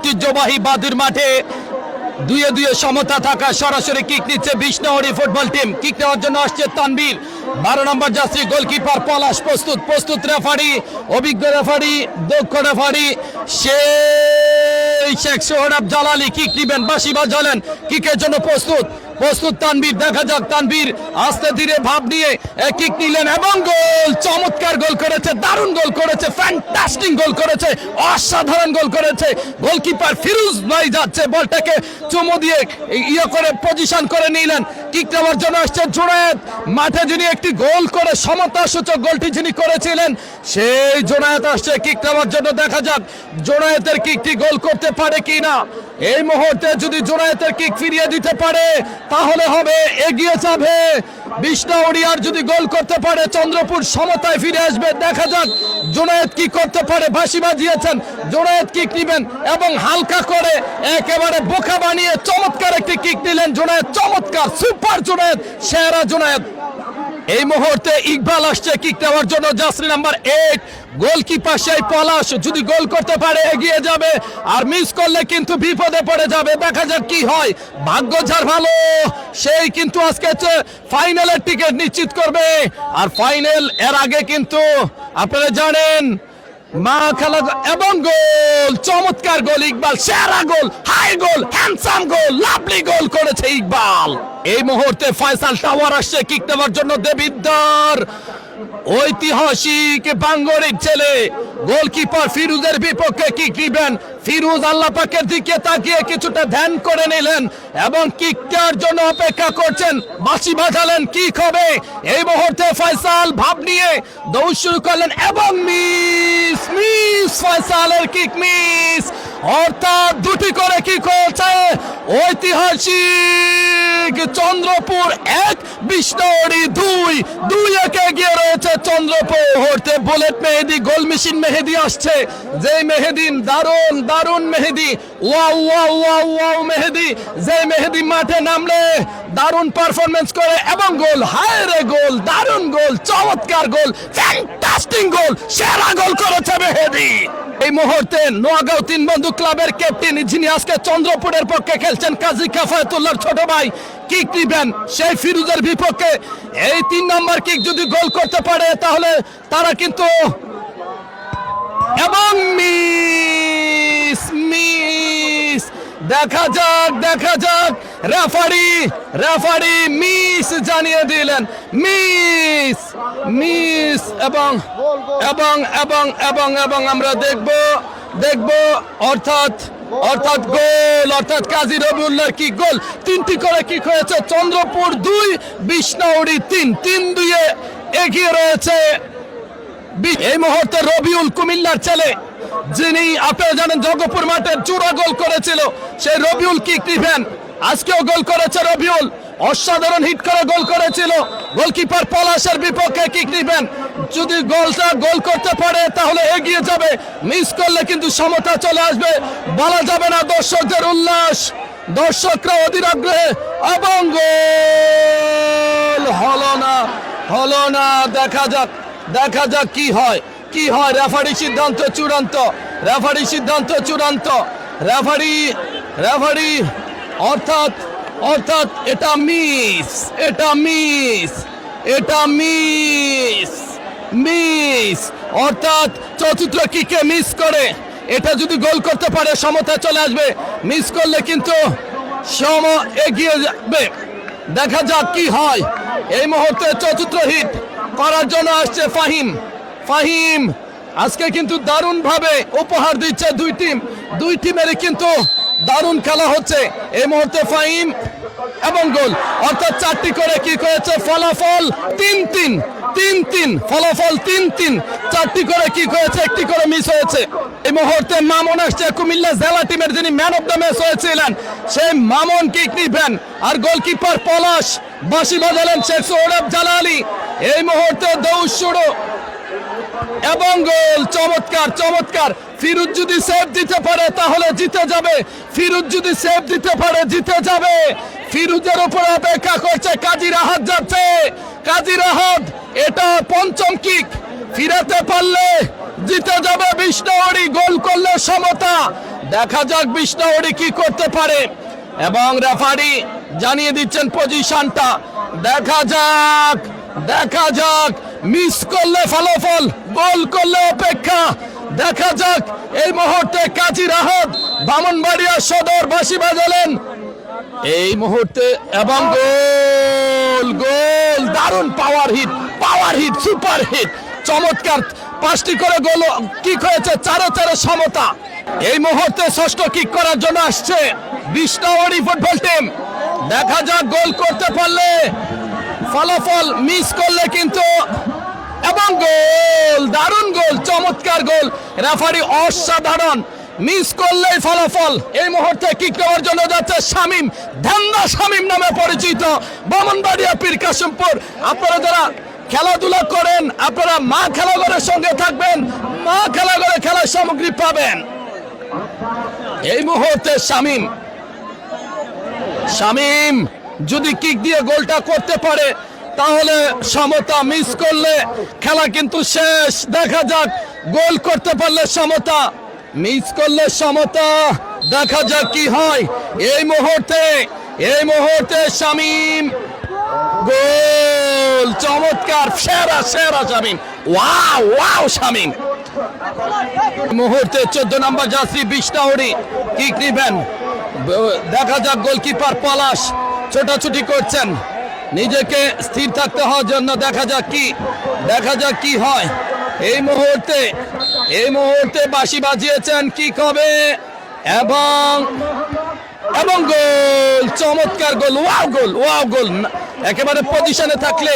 ঐতিহ্যবাহী বাদুর মাঠে 2-2 সমতা থাকা সরাসরি কিক নিচ্ছে বিষ্ণুহরি ফুটবল টিম। কিক নেওয়ার জন্য আসছে তানভীর, 12 নম্বর জার্সি, গোলকিপার পলাশ প্রস্তুত রেফারি, অভিজ্ঞ রেফারি, দক্ষ রেফারি শেখ সোহরাব জালালি কিক নিবেন, বাঁশি বাজালেন, কিকের জন্য প্রস্তুত তানভীর। দেখা যাক তানভীর আস্তে ধীরে ভাব নিয়ে কিক নিলেন এবং গোল। চমৎকার গোল করেছে, দারুণ গোল করেছে, ফ্যান্টাস্টিক গোল করেছে, অসাধারণ গোল করেছে গোলকিপার ফিরোজ ভাই। যাচ্ছে বলটাকে চুমু দিয়ে করে পজিশন করে নিলেন। কিক নেওয়ার জন্য আসছে জুনায়েদ, মাঠে যিনি একটি গোল করে সমতা সূচক গোলটি যিনি করেছিলেন সেই জুনায়েদ আসছে কিক নেওয়ার জন্য। দেখা যাক জুনায়েদের কিকটি গোল করতে পারে কিনা। এই মুহূর্তে যদি জুনায়েদের কিক ফিরিয়ে দিতে পারে তাহলে হবে এগিয়ে যাবে বিষ্ণুহরি। আর যদি গোল করতে পারে চন্দ্রপুর সমতায় ফিরে আসবে। দেখা যাক জুনায়েদ কি করতে পারে। বাঁশি বাজিয়েছেন, জুনায়েদ কিক নিবেন এবং হালকা করে একেবারে বোকা বানিয়ে চমৎকার একটি কিক নিলেন জুনায়েদ। চমৎকার, সুপার জুনায়েদ, সেরা জুনায়েদ। এই মুহূর্তে ইকবাল আসছে কিক নেওয়ার জন্য, জার্সি নাম্বার 8, গোলকিপার সেই পলাশ। যদি গোল করতে পারে এগিয়ে যাবে, আর মিস করলে কিন্তু বিপদে পড়ে যাবে। দেখা যাক কি হয়। ভাগ্য যার ভালো সেই কিন্তু আজকে ফাইনালের টিকিট নিশ্চিত করবে। আর ফাইনাল এর আগে কিন্তু আপনারা জানেন মা খেলা এবং গোল, চমৎকার গোল ইকবাল, সেরা গোল, হাই গোল, হ্যান্ডসাম গোল, লাভলি গোল করেছে ইকবাল। এই মুহূর্তে ফয়সাল টাওয়ার আসছে কিক নেওয়ার জন্য, দেবিদ্দার ঐতিহাসিক বাঙ্গরিক ছেলে গোলকিপার ফিরোজের বিপক্ষে কিক নিবেন। ফিরোজ আল্লাহ পাকের দিকে তাকিয়ে কিছুটা ধ্যান করে নিলেন এবং কিকটার জন্য অপেক্ষা করছেন। বাঁশি বাজালেন, কিক হবে। এই মুহূর্তে ফয়সাল ভাব নিয়ে দৌড় শুরু করলেন এবং মিস, ফয়সালের কিক মিস। অর্থাৎ দুটি করে কিক হয়েছে। ঐতিহাসিক চন্দ্রপুর 1, বিষ্ণুহরি 2 এগিয়ে রয়েছে চন্দ্রপুর। হতে বুলেট মেহেদি, গোল মেশিন মেহেদি আসছে। যে মেহেদি দারুন মেহেদি, ওয়াও মেহেদি, যে মেহেদি মাঠে নামলে দারুন পারফরমেন্স করে এবং গোল, হায় রে গোল, দারুন গোল, চমৎকার গোল, ফ্যান্টাস্টিক গোল, সেরা গোল করেছে মেহেদি। এই মুহূর্তে নোয়াগাঁও 3 বন্ধু ক্লাবের ক্যাপ্টেন যিনি আজকে চন্দ্রপুরের পক্ষে খেলছেন, কাজী কাফায়েতুল্লাহর ছোট ভাই, কিক দিবেন সেই ফিরোজের বিপক্ষে। এই 3 নম্বর কিক যদি গোল করতে পারে তাহলে তারা কিন্তু এবং মিস। দেখা যাক রেফারি মিস জানিয়ে দিলেন, মিস এবং আমরা দেখব অর্থাৎ গোল, অর্থাৎ কাজী রবিউল্লাহর কি গোল। 3টি করে কিক হয়েছে। চন্দ্রপুর 2, বিষ্ণুহরি 3-2 এগিয়ে রয়েছে। এই মুহূর্তে রবিউল, কুমিল্লার ছেলে, যিনি আপনারা জানেন জগপুর মাঠে চূড়া গোল করেছিল, সেই রবিউল কিক নিবেন। আজকেও গোল করেছে রবিউল, অসাধারণ হিট করে গোল করেছিল। গোলকিপার পলাশের বিপক্ষে কিক নিবেন। যদি গোল করতে পারে তাহলে এগিয়ে যাবে, মিস করলে কিন্তু সমতা চলে আসবে। বলা যাবে না, দর্শকদের উল্লাস, দর্শকরা অধীর আগ্রহে এবং গোল হলো না। দেখা যাক কি হয়। রেফারি সিদ্ধান্ত চূড়ান্ত। রেফারি অর্থাৎ এটা মিস, অর্থাৎ চতুর্থ কিকে মিস করে। এটা যদি গোল করতে পারে সমতা চলে আসবে, মিস করলে কিন্তু এগিয়ে যাবে। দেখা যাক কি হয়। এই মুহূর্তে চতুর্থ হিট করার জন্য আসছে ফাহিম। আজকে কিন্তু দারুণ ভাবে উপহার দিচ্ছে দুই টিমেরই কিন্তু দারুণ খেলা হচ্ছে। এই মুহূর্তে ফাহিম এবং গোল, অর্থাৎ 4টি করে কি হয়েছে। ফলাফল 3-3, ফলাফল 3-3। 4টি করে কি হয়েছে, 1টি করে মিস হয়েছে। এই মুহূর্তে মামুন আসছে কুমিল্লা জেলা টিমের, যিনি ম্যান অফ দ্য ম্যাচ হয়েছিলেন, সেই মামুন কিক নিবেন। আর গোলকিপার পলাশ, বাঁশি বাজালেন শেখ সোহরাব জালালি। এই মুহূর্তে দৌড় শুরু এবং গোল, চমৎকার। ফিরোজ যদি সেভ দিতে পারে তাহলে জিতে যাবে। ফিরোজের উপর অপেক্ষা করছে কাজী রাহাত, যাচ্ছে কাজী রাহাত। এটা 5ম কিক, ফিরাতে পারলে জিতে যাবে বিষ্ণুহরি, গোল করলে সমতা। দেখা যাক বিষ্ণাউড়ি কি করতে পারে এবং রেফারি জানিয়ে দিচ্ছেন পজিশনটা। দেখা যাক, দেখা যাক, মিস করলে ফলাফল, গোল করলে অপেক্ষা। দেখা যাক এই মুহূর্তে কাজী রাহাত ব্রাহ্মণবাড়িয়া সদর বাঁশি বাজালেন এই মুহূর্তে এবং গোল, গোল, দারুণ পাওয়ার হিট, সুপার হিট, চমৎকার। 5টি করে গোল কিক হয়েছে, 4-4 সমতা। এই মুহূর্তে ষষ্ঠ কিক করার জন্য আসছে বিষ্ণাউড়ি ফুটবল টিম। দেখা যাক গোল করতে পারলে ফলাফল, মিস করলে কিন্তু এবং গোল, দারুণ গোল, চমৎকার গোল। রেফারি অসাধারণ, মিস করলেই ফলাফল। এই মুহূর্তে কিক নেওয়ার জন্য যাচ্ছে শামীম, ধান্দা শামীম নামে পরিচিত, ব্রাহ্মণবাড়িয়া পীর কাশিমপুর। আপনারা যারা খেলাধুলা করেন, আপনারা মা খেলাঘরের সঙ্গে থাকবেন, মা খেলাঘরে খেলার সামগ্রী পাবেন। এই মুহূর্তে শামীম যদি কিক দিয়ে গোলটা করতে পারে তাহলে সমতা, মিস করলে খেলা কিন্তু শেষ। দেখা যাক গোল করতে পারলে সমতা, মিস করলে সমতা। দেখা যাক কি হয়। এই মুহূর্তে শামীম, গোল, চমৎকার, সেরা শামীম, ওয়াও শামীম। মুহূর্তে 14 নম্বর জাসি বিষ্ণাউড়ি কিক নিবেন। দেখা যাক গোলকিপার পলাশ ছোটাছুটি করছেন নিজেকে স্থির থাকতে হওয়ার জন্য। দেখা যাক কি হয়। এই মুহূর্তে বাঁশি বাজিয়েছেন, কিক হবে এবং গোল, চমৎকার গোল, ওয়াও গোল, একেবারে পজিশনে থাকলে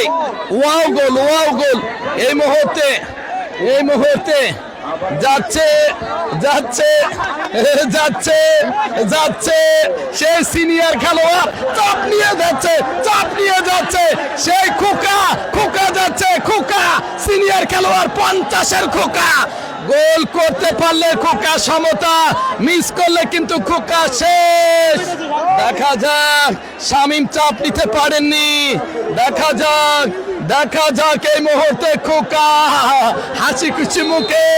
ওয়াও গোল। এই মুহূর্তে যাচ্ছে সেই সিনিয়র খেলোয়াড়, চাপ নিয়ে যাচ্ছে সেই খোকা যাচ্ছে, সিনিয়র খেলোয়াড় 50-এর খোকা। গোল করতে পারলে খোকা সমতা, মিস করলে কিন্তু খোকা শেষ। দেখা যাক শামীম চাপ নিতে পারেননি। দেখা যাক এই মুহূর্তে খোকা হাসি খুশি মুখে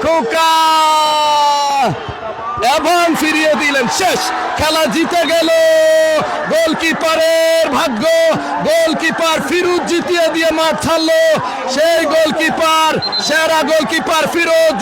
খোকা এবং ফিরিয়ে দিলেন। শেষ, খেলা জিতে গেল। গোলকিপারের ভাগ্য, গোলকিপার ফিরোজ জিতিয়ে দিয়ে মাঠ ছাড়লো। সেই গোলকিপার, সেরা গোলকিপার ফিরোজ।